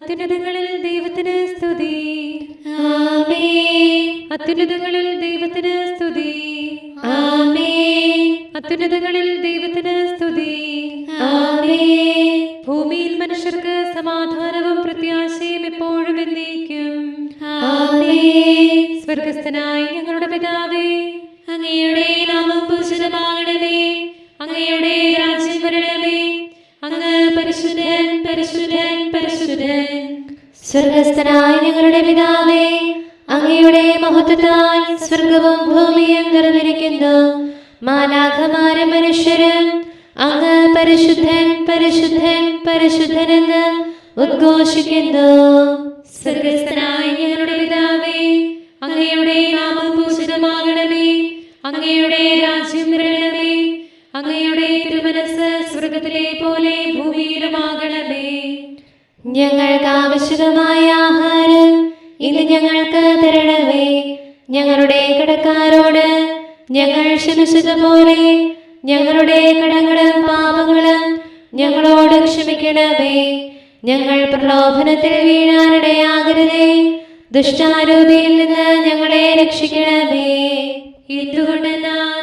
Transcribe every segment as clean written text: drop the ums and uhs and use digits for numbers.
അത്യുന്നതങ്ങളിൽ ദൈവത്തിന് സ്തുതി. ആമേൻ. അത്യുന്നതങ്ങളിൽ ദൈവത്തിന് സ്തുതി. ആമേൻ. അത്യുന്നതങ്ങളിൽ ദൈവത്തിന് സ്തുതി. ആമേൻ. ഭൂമിയിൽ മനുഷ്യർക്ക് സമാധാനവും പ്രത്യാശയും എപ്പോഴും എന്നേക്കും. ആമേൻ. സ്വർഗസ്ഥനായ ഞങ്ങളുടെ പിതാവേ, അങ്ങയുടെ നാമം പൂജിതമാകണമേ. അങ്ങയുടെ രാജ്യം വരണമേ. അങ്ങ് പരിശുദ്ധൻ, പരിശുദ്ധൻ, പരിശുദ്ധൻ. സ്വർഗസ്ഥനായ ഞങ്ങളുടെ പിതാവേ, അങ്ങയുടെ മഹത്വത്താൽ സ്വർഗവും ഭൂമിയും നിറഞ്ഞിരിക്കുന്നു. മാലാഖമാരും മനുഷ്യരും അങ്ങ് പരിശുദ്ധൻ, പരിശുദ്ധൻ, പരിശുദ്ധനെന്ന് ഉദ്ഘോഷിക്കുന്നു. സ്വർഗസ്ഥനായ ഞങ്ങളുടെ പിതാവേ, അങ്ങയുടെ നാമം പൂജിതമാകണമേ. അങ്ങയുടെ രാജ്യം വരണമേ. അങ്ങയുടെ തിരുമനസ്സ് സ്വർഗത്തിലെ പോലെ ഭൂമിയിലുമാകണമേ. ഞങ്ങൾക്ക് ആവശ്യമായ ആഹാരം ഇന്ന് ഞങ്ങൾക്ക് തരണമേ. ഞങ്ങളുടെ കടക്കാരോട് ഞങ്ങൾ ക്ഷമിച്ചതുപോലെ ഞങ്ങളുടെ കടങ്ങളും പാപങ്ങളും ഞങ്ങളോട് ക്ഷമിക്കണമേ. ഞങ്ങൾ പ്രലോഭനത്തിൽ വീഴാനിടയാകരുതേ. ദുഷ്ടാരൂപിയിൽ നിന്ന് ഞങ്ങളെ രക്ഷിക്കണമേ. എന്തുകൊണ്ടെന്നാൽ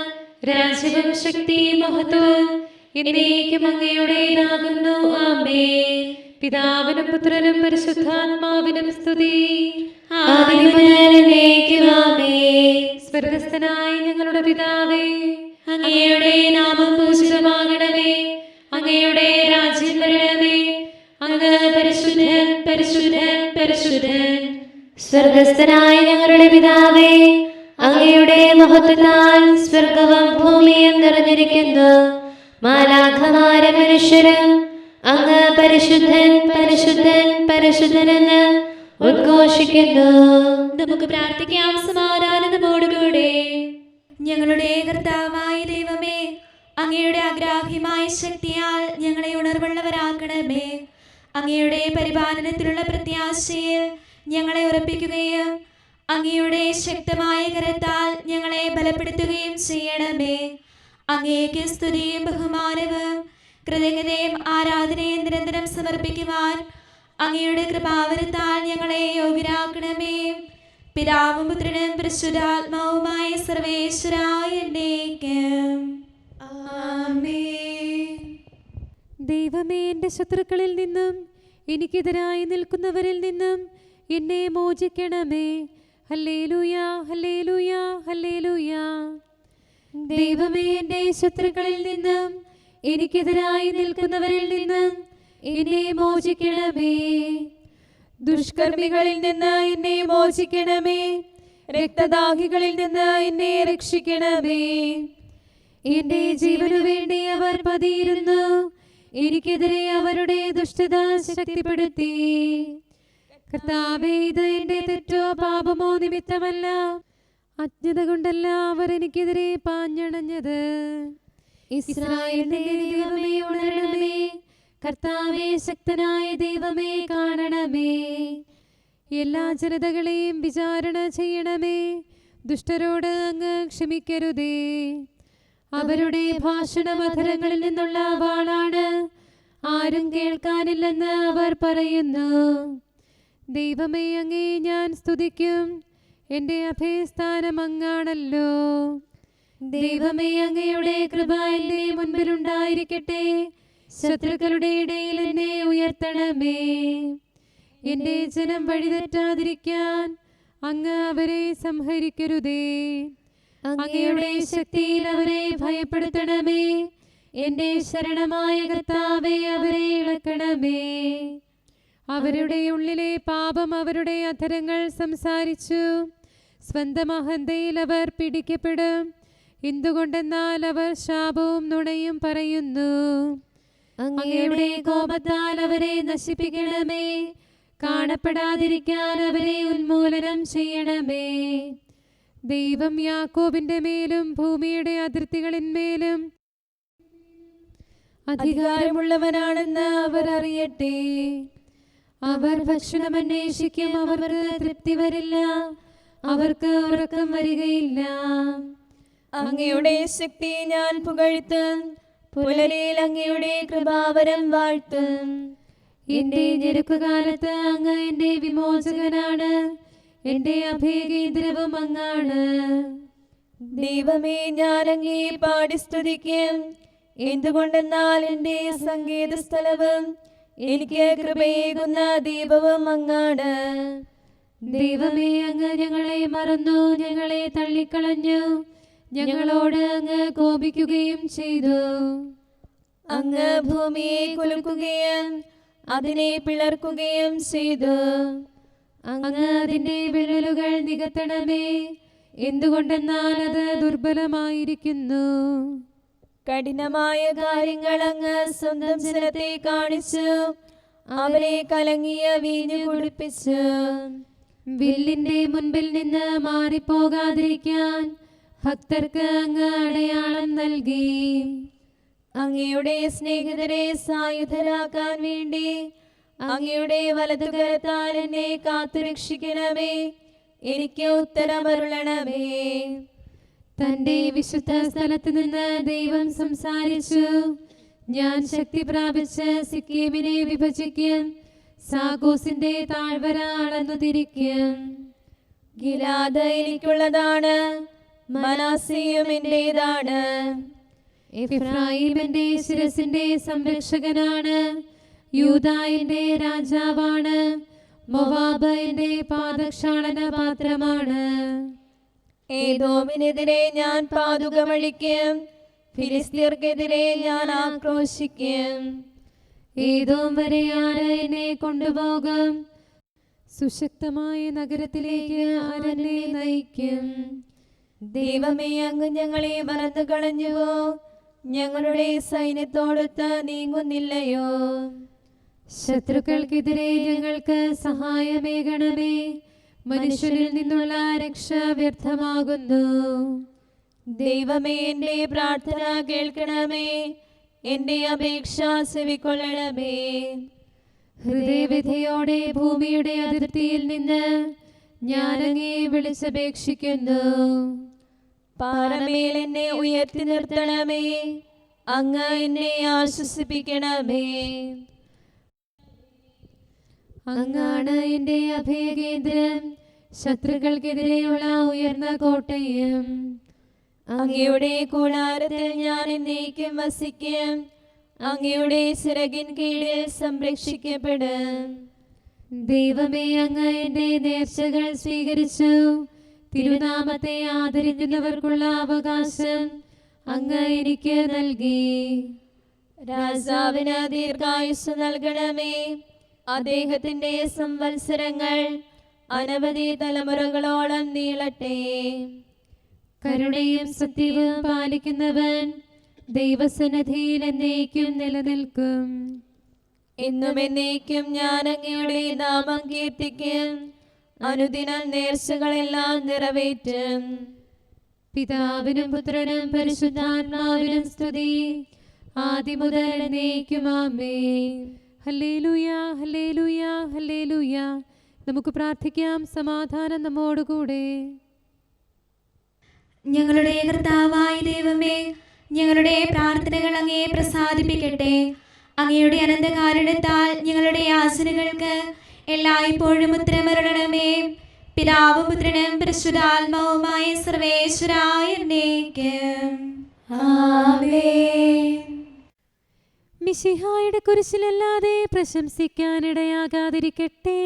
രാജ്യവും ശക്തിയും മഹത്വവും എന്നേക്കും അങ്ങയുടേതാകുന്നു. ആമേൻ. പിതാവിനും പുത്രനും പരിശുദ്ധാത്മാവിനും സ്തുതി. ആദിയും മുതൽ എന്നേക്കും ആമേൻ. സ്വർഗസ്ഥനായ ഞങ്ങളുടെ പിതാവേ, അങ്ങയുടെ നാമം പൂജിതമാകണമേ. അങ്ങയുടെ രാജ്യം വരണമേ. അങ്ങ് പരിശുദ്ധൻ, പരിശുദ്ധൻ, പരിശുദ്ധൻ. സ്വർഗസ്ഥനായ ഞങ്ങളുടെ പിതാവേ, അങ്ങയുടെ മഹത്വത്താൽ സ്വർഗവും ഭൂമിയും നിറഞ്ഞിരിക്കുന്നു. മാലാഖമാരും മനുഷ്യരും അങ്ങ് പരിശുദ്ധൻ, പരിശുദ്ധൻ, പരിശുദ്ധനെന്ന് ഉദ്ഘോഷിക്കുന്നു. നമുക്ക് പ്രാർത്ഥിക്കാം സമാധാനത്തോടുകൂടെ. ഞങ്ങളുടെ കർത്താവായ ദൈവമേ, അങ്ങയുടെ അഗ്രാഹ്യമായ ശക്തിയാൽ ഞങ്ങളെ ഉണർവുള്ളവരാക്കണമേ. അങ്ങയുടെ പരിപാലനത്തിലുള്ള പ്രത്യാശയിൽ ഞങ്ങളെ ഉറപ്പിക്കുകയും അങ്ങയുടെ ശക്തമായ കരത്താൽ ഞങ്ങളെ ബലപ്പെടുത്തുകയും ചെയ്യണമേ. അങ്ങേക്ക് സ്തുതിയും ബഹുമാനവും കൃതജ്ഞതയും ആരാധനയും നിരന്തരം സമർപ്പിക്കുവാൻ അങ്ങയുടെ കൃപാവരത്താൽ ഞങ്ങളെ യോഗ്യരാക്കണമേ. പിതാവും പുത്രനും പരിശുദ്ധാത്മാവുമായ സർവേശ്വരായ എന്നേക്കും. ആമേൻ. ദൈവമേ, എൻ്റെ ശത്രുക്കളിൽ നിന്നും എനിക്കെതിരായി നിൽക്കുന്നവരിൽ നിന്നും എന്നെ മോചിക്കണമേ. Hallelujah, hallelujah, hallelujah. ദൈവമേ, എൻ്റെ ശത്രുക്കളിൽ നിന്നും എനിക്കെതിരായി നിൽക്കുന്നവരിൽ നിന്നും എന്നെ മോചിക്കണമേ. ദുഷ്കർമ്മികളിൽ നിന്ന് എന്നെ മോചിക്കണമേ. രക്തദാഹികളിൽ നിന്ന് എന്നെ രക്ഷിക്കണമേ. എന്റെ ജീവനു വേണ്ടി അവർ പതിയിരുന്നു. എനിക്കെതിരെ അവരുടെ ദുഷ്ടത ശക്തിപ്പെടുത്തി. കർത്താവേ, ഇത് എന്റെ തെറ്റോ പാപമോ നിമിത്തമല്ല, അജ്ഞത കൊണ്ടല്ല അവർ എനിക്കെതിരെ പാഞ്ഞണഞ്ഞത്. ഇസ്രായേലിന്റെ ദൈവമേ, ഉണരണമേ. കർത്താവേ, ശക്തനായ ദൈവമേ, കാണണമേ. എല്ലാ ജനതകളെയും വിചാരണ ചെയ്യണമേ. ദുഷ്ടരോട് അങ്ങ് ക്ഷമിക്കരുതേ. അവരുടെ ഭാഷണമധരങ്ങളിൽ നിന്നുള്ള വാളാണ്, ആരും കേൾക്കാനില്ലെന്ന് അവർ പറയുന്നു. ദൈവമേ, അങ്ങേ ഞാൻ സ്തുതിക്കും. എൻ്റെ അഭയസ്ഥാനം അങ്ങാണല്ലോ. ദൈവമേ, അങ്ങയുടെ കൃപ എൻ്റെ മുൻപിലുണ്ടായിരിക്കട്ടെ. ശത്രുക്കളുടെ ഇടയിൽ എന്നെ ഉയർത്തണമേ. എൻ്റെ ജനം വഴിതെറ്റാതിരിക്കാൻ അങ്ങ് അവരെ സംഹരിക്കരുതേ. അങ്ങയുടെ ശക്തിയിൽ അവരെ ഭയപ്പെടുത്തണമേ. എൻ്റെ ശരണമായ കർത്താവേ, അവരെ ഇളക്കണമേ. അവരുടെ ഉള്ളിലെ പാപം അവരുടെ അധരങ്ങൾ സംസാരിച്ചു. സ്വന്തം അഹന്തയിൽ അവർ പിടിക്കപ്പെടും. എന്തുകൊണ്ടെന്നാൽ അവർ ശാപവും നുണയും പറയുന്നു. അങ്ങയുടെ കോപത്താൽ അവരെ നശിപ്പിക്കണമേ. കാണപ്പെടാതിരിക്കാൻ അവരെ ഉന്മൂലനം ചെയ്യണമേ. ദൈവം യാക്കോബിന്റെ മേലും ഭൂമിയുടെ അതിർത്തികളിന്മേലും അധികാരമുള്ളവനാണെന്ന് അവർ അറിയട്ടെ. അവർ ഭക്ഷണം അന്വേഷിക്കും, അവർക്ക് തൃപ്തി വരില്ല. അവർക്ക് ഉറക്കം വരികയില്ല. അങ്ങയുടെ ശക്തി ഞാൻ പുകഴ്ത്തും. പുലരിയിൽ അങ്ങയുടെ കൃപാവരം വാഴ്ത്തും. എന്റെ ഞെരുക്കുകാലത്ത് അങ്ങ് എന്റെ വിമോചകനാണ്, എന്റെ അഭയകേന്ദ്രവും അങ്ങാണ്. ദൈവമേ, ഞാൻ അങ്ങേ പാടി സ്തുതിക്കും. എന്തുകൊണ്ടെന്നാൽ എന്റെ സങ്കേത സ്ഥലവും എനിക്ക് കൃപയേകുന്ന ദീപവും അങ്ങാണ്. ദൈവമേ, അങ്ങ് ഞങ്ങളെ മറന്നു, ഞങ്ങളെ തള്ളിക്കളഞ്ഞു, ഞങ്ങളോട് അങ്ങ് കോപിക്കുകയും ചെയ്തു. അങ്ങ് ഭൂമിയെ കുലുക്കുകയും അതിനെ പിളർക്കുകയും ചെയ്തു. അങ്ങ് അതിന്റെ വിള്ളലുകൾ നികത്തണമേ, എന്തുകൊണ്ടെന്നാൽ അത് ദുർബലമായിരിക്കുന്നു. കഠിനമായ കാര്യങ്ങൾ അങ്ങ് സ്വന്തം ജനത്തെ കാണിച്ചു, അവരെ കലങ്ങിയ വീഞ്ഞു കുടിപ്പിച്ചു. വില്ലിന്റെ മുൻപിൽ നിന്ന് മാറിപ്പോകാതിരിക്കാൻ ഭക്തർക്ക് അങ്ങ് അടയാളം നൽകി. അങ്ങയുടെ സ്നേഹിതരെ സായുധരാക്കാൻ വേണ്ടി അങ്ങയുടെ വലതുകരത്താൽ എന്നെ കാത്തുരക്ഷിക്കണമേ. എനിക്ക് ഉത്തരമരുളണമേ. തന്റെ വിശുദ്ധ സ്ഥലത്ത് നിന്ന് ദൈവം സംസാരിച്ചു. ഞാൻ ശക്തി പ്രാപിച്ച് സിക്കീമിനെ വിഭജിക്കും, സാഗോസിന്റെ താഴ്വര അളന്നു തിരിക്കും. ഗിലാദ് എനിക്കുള്ളതാണ്, മനാസയും എന്റേതാണ്. എഫ്രായിം എന്റെ ശിരസിന്റെ സംരക്ഷകനാണ്, യൂദാ എന്റെ രാജാവാണ്, മോവാബ് എന്റെ പാദക്ഷാളന പാത്രമാണ്. ഏദോമിനെതിരെ ഞാൻ പാതുകമഴിക്കും, ഫിലിസ്തീർക്കെതിരെ ഞാൻ ആക്രോശിക്കും. ഏദോം വരെ ആര് എന്നെ കൊണ്ടുപോകും? സുശക്തമായ നഗരത്തിലേക്ക് ആരെന്നെ നയിക്കും? ദൈവമേ, അങ്ങ് ഞങ്ങളെ മറന്നു കളഞ്ഞുവോ? ഞങ്ങളുടെ സൈന്യത്തോടൊത്ത് നീങ്ങുന്നില്ലയോ? ശത്രുക്കൾക്കെതിരെ ഞങ്ങൾക്ക് സഹായമേകണമേ. മനുഷ്യരിൽ നിന്നുള്ള രക്ഷ വ്യർത്ഥമാകുന്നു. ദൈവമേ, എന്റെ പ്രാർത്ഥന കേൾക്കണമേ, എന്റെ അപേക്ഷ ചെവിക്കൊള്ളണമേ. ഹൃദയവ്യഥയോടെ ഭൂമിയുടെ അതിർത്തിയിൽ നിന്ന് ഞാൻ അങ്ങേ വിളിച്ചപേക്ഷിക്കുന്നു. പാറമേൽ എന്നെ ഉയർത്തി നിർത്തണമേ, അങ്ങ് എന്നെ ആശ്വസിപ്പിക്കണമേ. അങ്ങാണ് എന്റെ അഭയകേന്ദ്രം, ശത്രുക്കൾക്കെതിരെയുള്ള ഉയർന്ന കോട്ടയും. അങ്ങയുടെ കൂടാരത്തിൽ ഞാൻ എന്നേക്കും വസിക്കും, അങ്ങയുടെ ചിറകിൻ കീഴിൽ സംരക്ഷിക്കപ്പെടും. ദൈവമേ, അങ്ങ് എന്റെ നേർച്ചകൾ സ്വീകരിച്ചു. തിരുനാമത്തെ ആദരിക്കുന്നവർക്കുള്ള അവകാശം അങ്ങ് എനിക്ക് നൽകി. രാജാവിന് ദീർഘായുസ് നൽകണമേ. അദ്ദേഹത്തിന്റെ സംവത്സരങ്ങൾ അനവധി തലമുറകളോളം നീളട്ടെ. കരുണയും സത്യവും പാലിക്കുന്നവൻ ദൈവസന്നിധിയിൽ എന്നേക്കും നിലനിൽക്കും. എന്നും എന്നേക്കും ഞാൻ അങ്ങയുടെ നാമം കീർത്തിക്കും. അനുദിനം നേർച്ചകളെല്ലാം നിറവേറ്റും. പിതാവിനും പുത്രനും പരിശുദ്ധാത്മാവിനും സ്തുതി, ആദിമുതൽ എന്നേക്കും ആമേൻ. Hallelujah, hallelujah, hallelujah. നമുക്ക് പ്രാർത്ഥിക്കാം. സമാധാനം നമ്മോടുകൂടെ. ഞങ്ങളുടെ കർത്താവായ ദൈവമേ, ഞങ്ങളുടെ പ്രാർത്ഥനകൾ അങ്ങയെ പ്രസാദിപ്പിക്കട്ടെ. അങ്ങയുടെ അനന്തകാരുണ്യത്താൽ ഞങ്ങളുടെ യാചനകൾക്ക് എല്ലായ്പ്പോഴും ഉത്തരമരുളണമേ. പിതാവും പുത്രനും പരിശുദ്ധാത്മാവുമായ സർവേശ്വരായ എന്നേക്കും ആമേൻ. മിശിഹായുടെ കുരിശിലല്ലാതെ പ്രശംസിക്കാനിടയാകാതിരിക്കട്ടെ.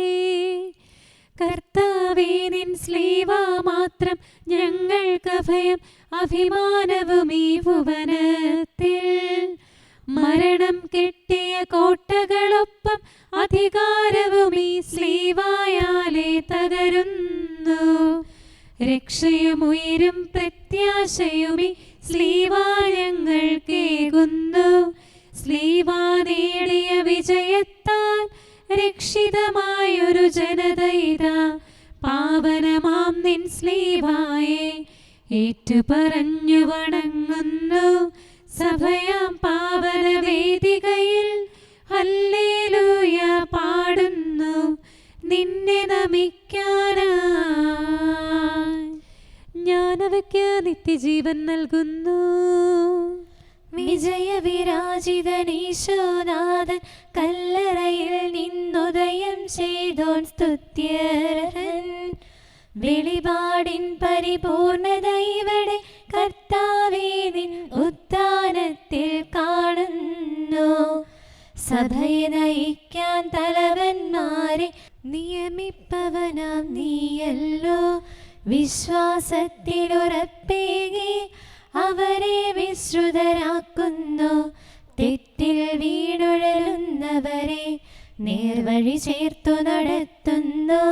കർത്താവേ, നിൻ സ്ലീവ മാത്രം ഞങ്ങൾക്ക് അഭയം അഭിമാനവും ഈ ഭുവനത്തിൽ. മരണം കെട്ടിയ കോട്ടകളൊപ്പം അധികാരവും ഈ സ്ലീവായാലേ തകരുന്നു. രക്ഷയും ഉയരും പ്രത്യാശയും ഈ സ്ലീവ ഞങ്ങൾക്കേകുന്നു. സ്ലീവ നേടിയ വിജയത്താൽ രക്ഷിതമായൊരു ജനത ഇതാ പാവനമാം നിൻ സ്ലീവായെ ഏറ്റുപറഞ്ഞു വണങ്ങുന്നു. സഭയാം പാവന വേദികയിൽ ഹല്ലേലൂയ പാടുന്നു. നിന്നെ നമിക്കാനായി ഞാൻ അവയ്ക്ക് നിത്യജീവൻ നൽകുന്നു. വിജയവിരാജിതനീശോനാഥൻ കല്ലറയിൽ നീ ചെയ്തോൻ സ്തുത്യർഹൻ. വെളിപാടിൻ പരിപൂർണത ഇവിടെ കർത്താവേ നിൻ ഉത്ഥാനത്തിൽ കാണുന്നു. സഭയെ നയിക്കാൻ തലവന്മാരെ നിയമിപ്പവനാം നീയല്ലോ. വിശ്വാസത്തിലുറപ്പേകി അവരെ വിശ്രുതരാക്കുന്നു. തെറ്റിൽ വീണുഴലുന്നവരെ നേർവഴി ചേർത്തു നടത്തുന്നു.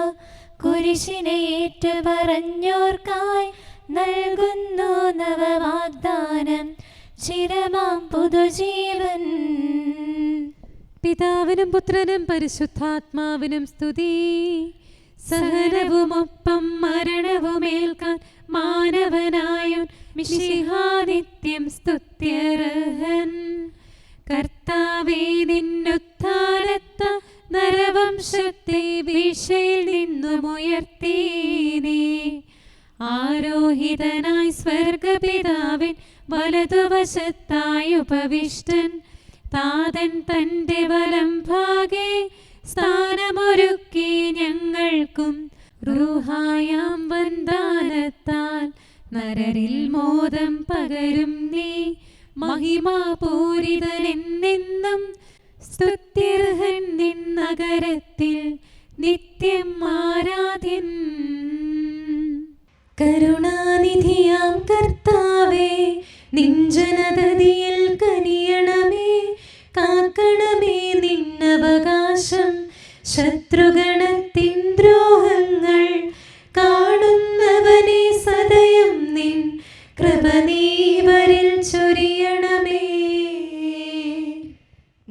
കുരിശിനെ ഏറ്റു പറഞ്ഞോർക്കായി നൽകുന്നു നവവാഗ്ദാനം, ചിരമാം പുതുജീവൻ. പിതാവിനും പുത്രനും പരിശുദ്ധാത്മാവിനും സ്തുതി. സഹനവുമൊപ്പം മരണവുമേൽക്കാൻ മാനവനായോൻ മിശിഹാ നിത്യം സ്തുത്യർഹൻ. കർത്താവേ നിന്നുത്ഥാനത്ത നരവംശത്തെ വീഴ്ചയിൽ നിന്നുമുയർത്തി നീ. ആരോഹിതനായി സ്വർഗപിതാവിൻ വലതുവശത്തായി ഉപവിഷ്ടൻ. താതൻ തൻ്റെ വലം ഭാഗേ സ്ഥാനമൊരുക്കി ഞങ്ങൾക്കും റൂഹായാം വന്ദാനത്താൽ നരരിൽ മോദം പകരും നീ. മഹിമാപൂരിതനെന്നെന്നും സ്തുത്യർഹൻ നിൻ നഗരത്തിൽ നിത്യം ആരാധ്യൻ. കരുണാനിധിയാം കർത്താവേ നിൻ ജനതതിയിൽ കനിയണമേ. കാക്കണമേ നിന്നവകാശം ശത്രുഗണത്തിൻ ദ്രോഹങ്ങൾ. കാണുന്നവനെ സദയം നിൻ കൃപ നീവരിൽ ചൊരിയണമേ.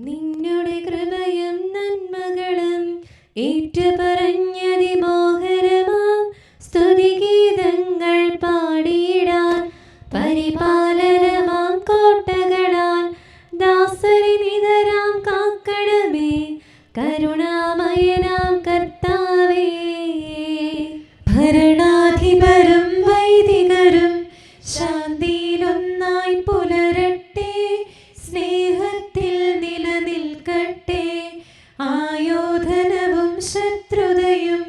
നിന്നുടെ കൃപയും നന്മകളും ഏറ്റുപറഞ്ഞതിമോഹരമാം സ്തുതിഗീതങ്ങൾ പാടിയിടാൻ. പരിപാലനമാം കോട്ടകളാൽ ദാസരി നിതരാം കാക്കണമേ. കരുണാമയനാം കർത്താവേ. ഭരണാധിപരും വൈദികരും ശാന്തിയിലൊന്നായി പുലരട്ടെ. സ്നേഹത്തിൽ നിലനിൽക്കട്ടെ. ആയോധനവും ശത്രുതയും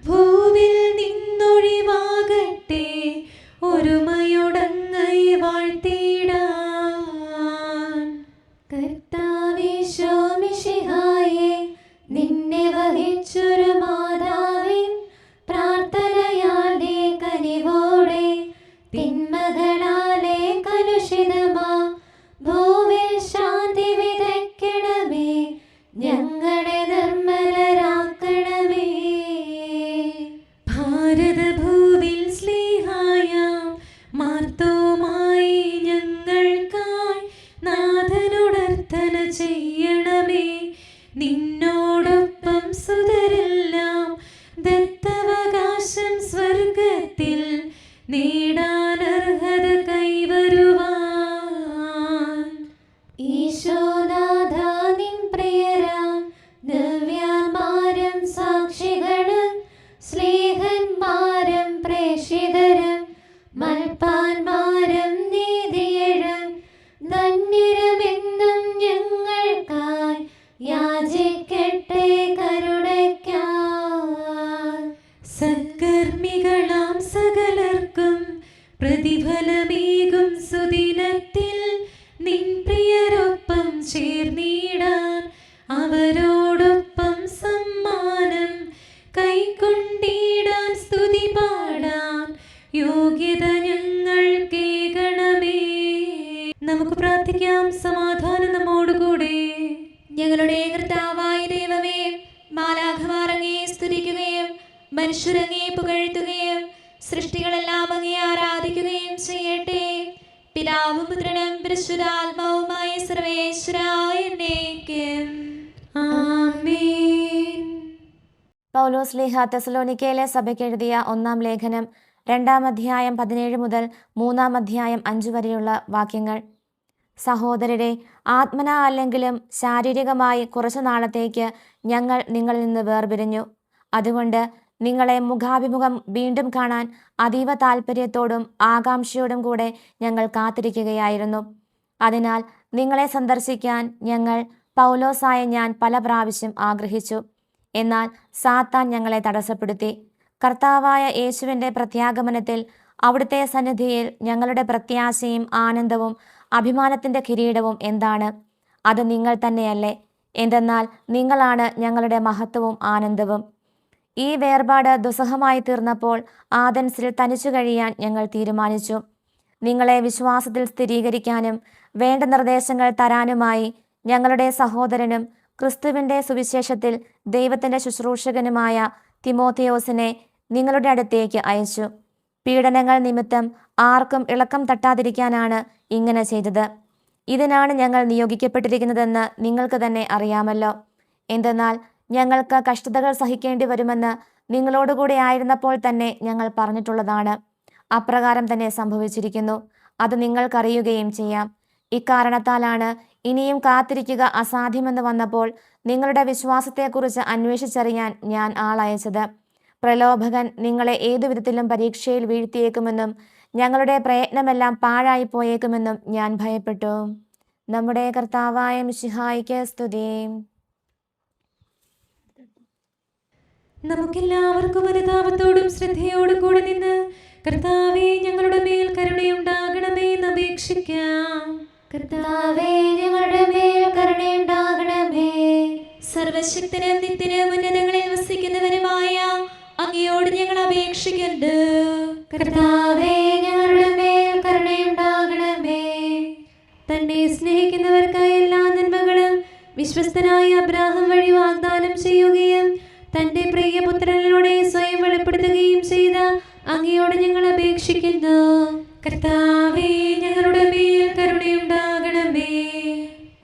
ഭൂവിൽ നിന്നൊഴിവാകട്ടെ. ഒരുമയുടങ്ങൈ വാഴ്ത്തിടാൻ. കർത്താവീശോ മിശിഹായേ നിന്നെ വഹിച്ചൊരു മാതാവിൻ പ്രാർത്ഥനയാലെ കനിവോടെ തിന്മകളാലെ കലുഷിതമാ ഭൂവിൽ ശാന്തി വിതയ്ക്കണമേ. ഞങ്ങളെ നിർമ്മലരാക്കണമേ. ഭാരതഭൂവിൽ സ്ലീഹായാം മാർത്തോമായി ഞങ്ങൾക്കായി നാഥനുടർത്ഥന ചെയ്യണമേ. നിന്നോടൊപ്പം സുതരെല്ലാം ദത്തവകാശം സ്വർഗത്തിൽ നേടാനർഹത കൈവരുവാൻ. ഈശോനാഥ നിൻ പ്രിയരാം ദിവ്യന്മാരും സാക്ഷികളും സ്നേഹന്മാരും പ്രേക്ഷിതരും മൽപ്പാന്മാരും നീതിയഴും ധന്യരുമെന്നും ഞങ്ങൾക്കായി യാചിക്കട്ടെ കരുണയ്ക്കായി. സത്കർമ്മികളാം സകലർക്കും പ്രതിഫലമേകും സുദിനത്തിൽ നിൻ പ്രിയരൊപ്പം ചേർന്നിടാൻ. അവരോടൊപ്പം സമ്മാനം കൈക്കൊണ്ടിടാൻ. സ്തുതി പാടാൻ യോഗ്യത ഞങ്ങൾ കേൾക്കണമേ. നമുക്ക് പ്രാർത്ഥിക്കാം. സമാധാനം നമ്മോടുകൂടെ. ഞങ്ങളുടെ കർത്താവായ ദൈവമേ, മാലാഖമാർ അങ്ങയെ സ്തുതിക്കുകയും മനുഷ്യരങ്ങയെ പുകഴ്ത്തുകയും സൃഷ്ടികളെല്ലാം അങ്ങയെ ആരാധിക്കുകയും ചെയ്യട്ടെ. പിതാവും പുത്രനും പരിശുദ്ധാത്മാവുമായ സർവേശ്വരായ എന്നേക്കും ആമേൻ. പൗലോസ് ശ്ലീഹ തെസലോനിക്കയിലെ സഭയ്ക്ക് എഴുതിയ 1-ാം ലേഖനം 2-ാം അധ്യായം 17 മുതൽ 3-ാം അധ്യായം 5 വരെയുള്ള വാക്യങ്ങൾ. സഹോദരരെ, ആത്മനാ അല്ലെങ്കിലും ശാരീരികമായി കുറച്ചു നാളത്തേക്ക് ഞങ്ങൾ നിങ്ങളിൽ നിന്ന് വേർപിരിഞ്ഞു. അതുകൊണ്ട് നിങ്ങളെ മുഖാഭിമുഖം വീണ്ടും കാണാൻ അതീവ താല്പര്യത്തോടും ആകാംക്ഷയോടും കൂടെ ഞങ്ങൾ കാത്തിരിക്കുകയായിരുന്നു. അതിനാൽ നിങ്ങളെ സന്ദർശിക്കാൻ ഞങ്ങൾ പൗലോസായ ഞാൻ പല പ്രാവശ്യം ആഗ്രഹിച്ചു. എന്നാൽ സാത്താൻ ഞങ്ങളെ തടസ്സപ്പെടുത്തി. കർത്താവായ യേശുവിൻ്റെ പ്രത്യാഗമനത്തിൽ അവിടുത്തെ സന്നിധിയിൽ ഞങ്ങളുടെ പ്രത്യാശയും ആനന്ദവും അഭിമാനത്തിൻ്റെ കിരീടവും എന്താണ്? അത് നിങ്ങൾ തന്നെയല്ലേ? എന്തെന്നാൽ നിങ്ങളാണ് ഞങ്ങളുടെ മഹത്വവും ആനന്ദവും. ഈ വേർപാട് ദുസ്സഹമായി തീർന്നപ്പോൾ ആഥൻസിൽ തനിച്ചു കഴിയാൻ ഞങ്ങൾ തീരുമാനിച്ചു. നിങ്ങളെ വിശ്വാസത്തിൽ സ്ഥിരീകരിക്കാനും വേണ്ട നിർദ്ദേശങ്ങൾ തരാനുമായി ഞങ്ങളുടെ സഹോദരനും ക്രിസ്തുവിൻ്റെ സുവിശേഷത്തിൽ ദൈവത്തിൻ്റെ ശുശ്രൂഷകനുമായ തിമോഥെയോസിനെ നിങ്ങളുടെ അടുത്തേക്ക് അയച്ചു. പീഡനങ്ങൾ നിമിത്തം ആർക്കും ഇളക്കം തട്ടാതിരിക്കാനാണ് ഇങ്ങനെ ചെയ്തത്. ഇതിനാണ് ഞങ്ങൾ നിയോഗിക്കപ്പെട്ടിരിക്കുന്നതെന്ന് നിങ്ങൾക്ക് തന്നെ അറിയാമല്ലോ. എന്തെന്നാൽ ഞങ്ങൾക്ക് കഷ്ടതകൾ സഹിക്കേണ്ടി വരുമെന്ന് നിങ്ങളോടുകൂടി ആയിരുന്നപ്പോൾ തന്നെ ഞങ്ങൾ പറഞ്ഞിട്ടുള്ളതാണ്. അപ്രകാരം തന്നെ സംഭവിച്ചിരിക്കുന്നു. അത് നിങ്ങൾക്കറിയുകയും ചെയ്യാം. ഇക്കാരണത്താലാണ് ഇനിയും കാത്തിരിക്കുക അസാധ്യമെന്ന് വന്നപ്പോൾ നിങ്ങളുടെ വിശ്വാസത്തെക്കുറിച്ച് അന്വേഷിച്ചറിയാൻ ഞാൻ ആളയച്ചത്. പ്രലോഭകൻ നിങ്ങളെ ഏതു വിധത്തിലും പരീക്ഷയിൽ വീഴ്ത്തിയേക്കുമെന്നും ഞങ്ങളുടെ പ്രയത്നമെല്ലാം പാഴായി പോയേക്കുമെന്നും ഞാൻ ഭയപ്പെട്ടു. നമ്മുടെ കർത്താവായ മിശിഹായിക്ക് സ്തുതി. നമുക്കെല്ലാവർക്കും അനുതാപത്തോടും ശ്രദ്ധയോടും കൂടെ നിന്ന് കർത്താവേ ഞങ്ങളുടെ മേൽ കരുണയുണ്ടാകണമേ എന്ന് അപേക്ഷിക്കാം. കർത്താവേ ഞങ്ങളുടെ മേൽ കരുണയുണ്ടാകണമേ. സർവശക്തനും നിത്യനും ഉന്നതങ്ങളിൽ വസിക്കുന്നവനുമായ അങ്ങയോട് ഞങ്ങൾ അപേക്ഷിക്കുന്നു. കർത്താവേ ഞങ്ങളുടെ മേൽ കരുണയുണ്ടാകണമേ. തന്നെ സ്നേഹിക്കുന്നവർക്കായി എല്ലാ നന്മകളും വിശ്വസ്തനായ അബ്രാഹാം വഴി വാഗ്ദാനം ചെയ്യുകയും തന്റെ പ്രിയപുത്രനിലൂടെ സ്വയം വെളിപ്പെടുത്തുകയും ചെയ്ത അങ്ങയോട് ഞങ്ങൾ അപേക്ഷിക്കുന്നു. കർത്താവേ ഞങ്ങളുടെ മേൽ കരുണയുണ്ടാകണമേ.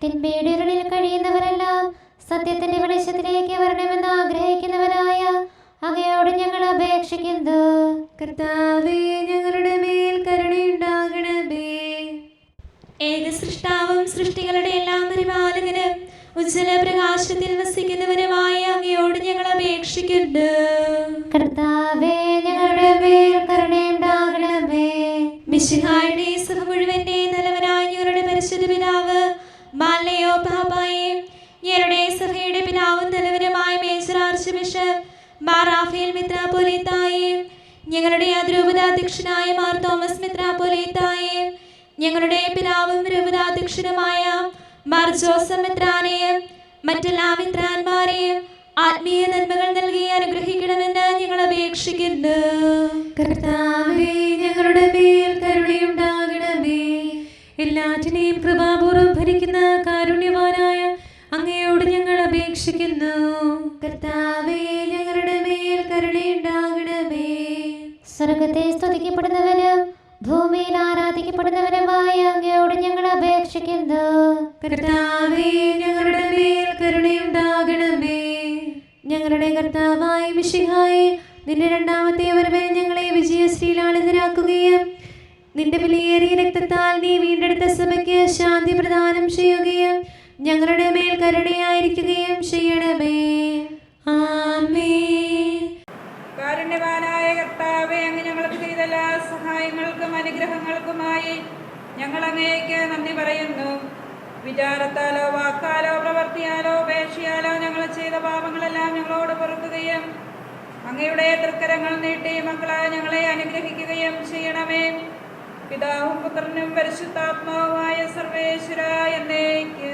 തിന്മയുടെ ഇരുളിൽ കഴിയുന്നവരെല്ലാം സത്യത്തിന്റെ വെളിച്ചത്തിലേക്ക് വരണമെന്ന് ആഗ്രഹിക്കുന്നവരായ അങ്ങയോട് ഞങ്ങൾ അപേക്ഷിക്കുന്നു. കർത്താവേ ഞങ്ങളുടെ മേൽ കരുണയുണ്ടാകണമേ. ഏക സൃഷ്ടാവും സൃഷ്ടികളുടെ എല്ലാം പരിപാലകനും ഉജ്ജ്വല പ്രകാശത്തിൽ വസിക്കുന്നവനുമായ അങ്ങയോട് ഞങ്ങൾ അപേക്ഷിക്കുന്നു. കർത്താവേ ഞങ്ങളുടെ മേൽ കരുണയുണ്ടാകണമേ. മിശിഹായുടെ സഭ മുഴുവന്റെ നല്ലവനായ ഞങ്ങളുടെ പരിശുദ്ധ പിതാവ് മാലയോ പാപ്പായെ, ഞങ്ങളുടെ സഭയുടെ പിതാവും നല്ലവനുമായ major archbishop Mar Raphael മെത്രാപ്പോലീത്തായെ, ഞങ്ങളുടെ അതിരൂപതാധ്യക്ഷനായ മാർ തോമസ് മെത്രാപ്പോലീത്തായെ, ഞങ്ങളുടെ പിതാവും രൂപതാധ്യക്ഷനുമായ മാർ ജോസഫ് മെത്രാനെയും മറ്റെല്ലാ മെത്രാന്മാരെയും ആത്മീയ നന്മകൾ നൽകി അനുഗ്രഹിക്കണമെന്ന് ഞങ്ങൾ അപേക്ഷിക്കുന്നു. കർത്താവേ ഞങ്ങളുടെ മേൽ കരുണയുണ്ടാകണമേ. എല്ലാറ്റിനെയും കൃപാപൂർവ്വം ഭരിക്കുന്ന കാരുണ്യവാനായ അങ്ങയോട് ഞങ്ങൾ അപേക്ഷിക്കുന്നു. കർത്താവേ ഞങ്ങളുടെ മേൽ കരുണയുണ്ടാകണമേ. സ്വർഗത്തെ സ്തുതിക്കപ്പെടുന്നവനും ഭൂമിയിൽ ആരാധിക്കപ്പെടുന്നവനുമായ അങ്ങയോട് ഞങ്ങൾ അപേക്ഷിക്കുന്നു. കർത്താവേ ഞങ്ങളുടെ മേൽ കരുണയുണ്ടാകണമേ. ഞങ്ങളുടെ കർത്താവായ മിശിഹായേ, നിന്റെ രണ്ടാമത്തെ വരവിൽ ഞങ്ങളെ വിജയശ്രീലാളിതരാക്കുകയും നിന്റെ വിലയേറിയ രക്തത്താൽ നീ വീണ്ടെടുത്ത സഭയ്ക്ക് ശാന്തി പ്രദാനം ചെയ്യുകയും ഞങ്ങളുടെ മേൽ കരുണയായിരിക്കുകയും ചെയ്യണമേ. ആമേൻ. കാരുണ്യവാനായ കർത്താവേ, അങ്ങ് ഞങ്ങൾക്ക് ചെയ്ത എല്ലാ സഹായങ്ങൾക്കും അനുഗ്രഹങ്ങൾക്കുമായി ഞങ്ങൾ അങ്ങേക്ക് നന്ദി പറയുന്നു. വിചാരത്താലോ വാക്കാലോ പ്രവർത്തിയാലോ ഉപേക്ഷയാലോ ഞങ്ങൾ ചെയ്ത പാപങ്ങളെല്ലാം ഞങ്ങളോട് പൊറുക്കുകയും അങ്ങയുടെ തൃക്കരങ്ങൾ നീട്ടി മക്കളായ ഞങ്ങളെ അനുഗ്രഹിക്കുകയും ചെയ്യണമേ. പിതാവും പുത്രനും പരിശുദ്ധാത്മാവുമായ സർവേശ്വര എന്നേക്ക്